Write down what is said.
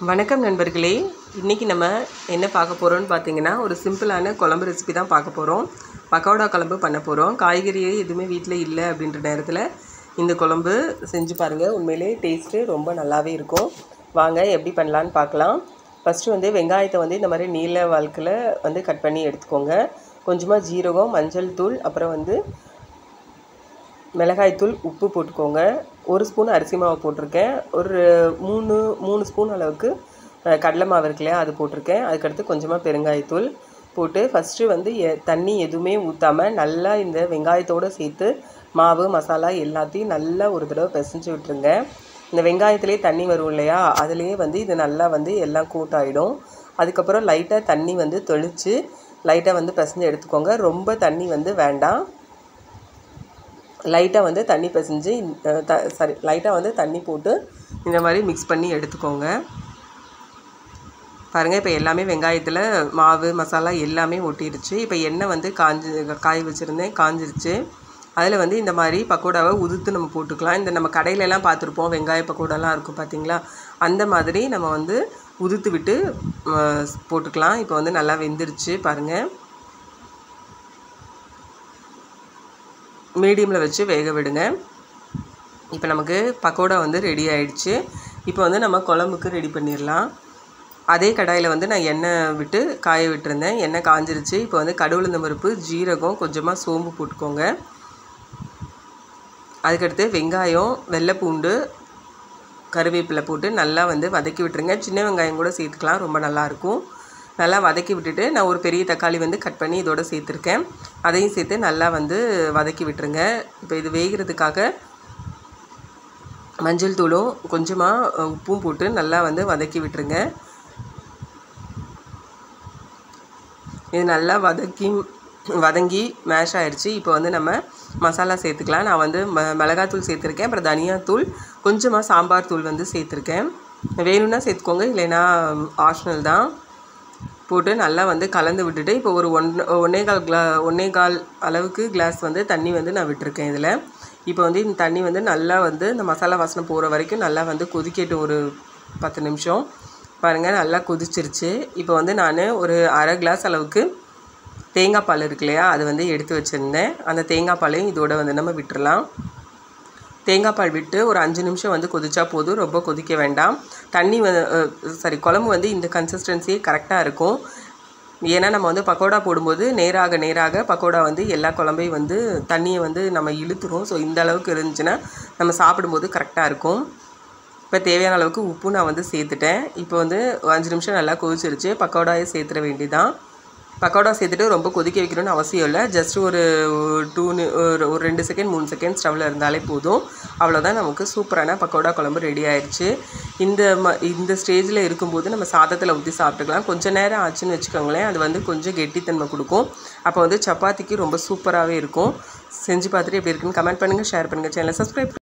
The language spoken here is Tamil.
வணக்கம் நண்பர்களே, இன்றைக்கி நம்ம என்ன பார்க்க போகிறோம்னு பார்த்தீங்கன்னா, ஒரு சிம்பிளான குழம்பு ரெசிபி தான் பார்க்க போகிறோம். பக்கோடா குழம்பு பண்ண போகிறோம். காய்கறியே எதுவுமே வீட்டில் இல்லை அப்படின்ற நேரத்தில் இந்த குழம்பு செஞ்சு பாருங்கள். உண்மையிலே டேஸ்ட்டு ரொம்ப நல்லாவே இருக்கும். வாங்க எப்படி பண்ணலான்னு பார்க்கலாம். ஃபஸ்ட்டு வந்து வெங்காயத்தை வந்து இந்த மாதிரி நீல வால்கில் வந்து கட் பண்ணி எடுத்துக்கோங்க. கொஞ்சமாக ஜீரகம், மஞ்சள் தூள், அப்புறம் வந்து மிளகாய்த்தூள், உப்பு போட்டுக்கோங்க. 1 ஸ்பூன் அரிசி மாவு போட்டிருக்கேன். ஒரு 3 ஸ்பூன் அளவுக்கு கடலை மாவு இருக்கு இல்லையா, அது போட்டிருக்கேன். அதுக்கடுத்து கொஞ்சமாக பெருங்காயத்தூள் போட்டு ஃபஸ்ட்டு வந்து தண்ணி எதுவுமே ஊற்றாமல் நல்லா இந்த வெங்காயத்தோடு சேர்த்து மாவு மசாலா எல்லாத்தையும் நல்லா ஒரு தடவை பிசைஞ்சு விட்டுருங்க. இந்த வெங்காயத்துலேயே தண்ணி வரும் இல்லையா, அதுலேயே வந்து இது நல்லா வந்து எல்லாம் கூட்டாயிடும். அதுக்கப்புறம் லைட்டாக தண்ணி வந்து தெளித்து லைட்டாக வந்து பிசைஞ்சு எடுத்துக்கோங்க. ரொம்ப தண்ணி வந்து வேண்டாம். லைட்டாக வந்து தண்ணி பிசைஞ்சு லைட்டாக வந்து தண்ணி போட்டு இந்த மாதிரி மிக்ஸ் பண்ணி எடுத்துக்கோங்க. பாருங்கள், இப்போ எல்லாமே வெங்காயத்தில் மாவு மசாலா எல்லாமே ஒட்டிடுச்சு. இப்போ எண்ணெய் வந்து காய வச்சுருந்தேன், காஞ்சிருச்சு. அதில் வந்து இந்த மாதிரி பக்கோடாவை உதுத்து நம்ம போட்டுக்கலாம். இந்த நம்ம கடையிலலாம் பார்த்துருப்போம், வெங்காய பக்கோடாலாம் இருக்கும் பார்த்தீங்களா, அந்த மாதிரி நம்ம வந்து உதுத்து விட்டு போட்டுக்கலாம். இப்போ வந்து நல்லா வெந்துருச்சு பாருங்கள். மீடியமில் வச்சு வேக விடுங்க. இப்போ நமக்கு பக்கோடா வந்து ரெடி ஆகிடுச்சு. இப்போ வந்து நம்ம குழம்புக்கு ரெடி பண்ணிடலாம். அதே கடாயில் வந்து நான் எண்ணெய் விட்டு காய விட்டுருந்தேன். எண்ணெய் காஞ்சிருச்சு. இப்போ வந்து கடுகு பருப்பு, ஜீரகம், கொஞ்சமாக சோம்பு போட்டுக்கோங்க. அதுக்கடுத்து வெங்காயம், வெள்ளைப்பூண்டு, கருவேப்பிலை போட்டு நல்லா வந்து வதக்கி விட்டுருங்க. சின்ன வெங்காயம் கூட சேர்த்துக்கலாம், ரொம்ப நல்லாயிருக்கும். நல்லா வதக்கி விட்டுட்டு நான் ஒரு பெரிய தக்காளி வந்து கட் பண்ணி இதோடு சேர்த்துருக்கேன். அதையும் சேர்த்து நல்லா வந்து வதக்கி விட்டுருங்க. இப்போ இது வேகிறதுக்காக மஞ்சள் தூளும் கொஞ்சமாக உப்பும் போட்டு நல்லா வந்து வதக்கி விட்டுருங்க. இது நல்லா வதங்கி மேஷ் ஆகிடுச்சு. இப்போ வந்து நம்ம மசாலா சேர்த்துக்கலாம். நான் வந்து மிளகாத்தூள் சேர்த்துருக்கேன், அப்புறம் தனியாத்தூள், கொஞ்சமாக சாம்பார் தூள் வந்து சேர்த்துருக்கேன். வேணும்னா சேர்த்துக்கோங்க, இல்லைன்னா ஆப்ஷனல் தான். போட்டு நல்லா வந்து கலந்து விட்டுட்டு இப்போ ஒரு 1.25 அளவுக்கு கிளாஸ் வந்து தண்ணி வந்து நான் விட்டுருக்கேன் இதில். இப்போ வந்து இந்த தண்ணி வந்து நல்லா வந்து இந்த மசாலா வாசனை போகிற வரைக்கும் நல்லா வந்து கொதிக்கட்டும். ஒரு 10 நிமிஷம் பாருங்கள், நல்லா கொதிச்சிருச்சு. இப்போ வந்து நான் ஒரு அரை கிளாஸ் அளவுக்கு தேங்காய் பால் இருக்கு இல்லையா, அது வந்து எடுத்து வச்சுருந்தேன். அந்த தேங்காய் பாலையும் இதோடு வந்து நம்ம விட்டுறலாம். தேங்காய் பால் விட்டு ஒரு 5 நிமிஷம் வந்து கொதிச்சா போதும், ரொம்ப கொதிக்க வேண்டாம். குழம்பு வந்து இந்த கன்சிஸ்டன்சியே கரெக்டாக இருக்கும். ஏன்னா நம்ம வந்து பக்கோடா போடும்போது நேராக பக்கோடா வந்து எல்லா குழம்பையும் வந்து தண்ணியை வந்து நம்ம இழுத்துரும். ஸோ இந்த அளவுக்கு இருந்துச்சுன்னா நம்ம சாப்பிடும்போது கரெக்டாக இருக்கும். இப்போ தேவையான அளவுக்கு உப்பு நான் வந்து சேர்த்துட்டேன். இப்போ வந்து 5 நிமிஷம் நல்லா கொதிச்சிருச்சு. பக்கோடாயை சேர்த்துட வேண்டியதான். பக்கோடா சேர்த்துட்டு ரொம்ப கொதிக்க வைக்கணும்னு அவசியம் இல்லை. ஜஸ்ட் ஒரு 2 செகண்ட் 3 செகண்ட் ஸ்டவ்வில் இருந்தாலே போதும். அவ்வளோதான், நமக்கு சூப்பரான பக்கோடா குழம்பு ரெடி ஆயிடுச்சு. இந்த ஸ்டேஜில் இருக்கும்போது நம்ம சாதத்தில் ஊற்றி சாப்பிட்டுக்கலாம். கொஞ்சம் நேரம் ஆச்சுன்னு வச்சுக்கோங்களேன், அது வந்து கொஞ்சம் கெட்டித்தன்மை கொடுக்கும். அப்போ வந்து சப்பாத்திக்கு ரொம்ப சூப்பராகவே இருக்கும். செஞ்சு பார்த்துட்டு எப்படி இருக்குன்னு கமெண்ட் பண்ணுங்கள், ஷேர் பண்ணுங்கள், சேனலை சப்ஸ்கிரைப்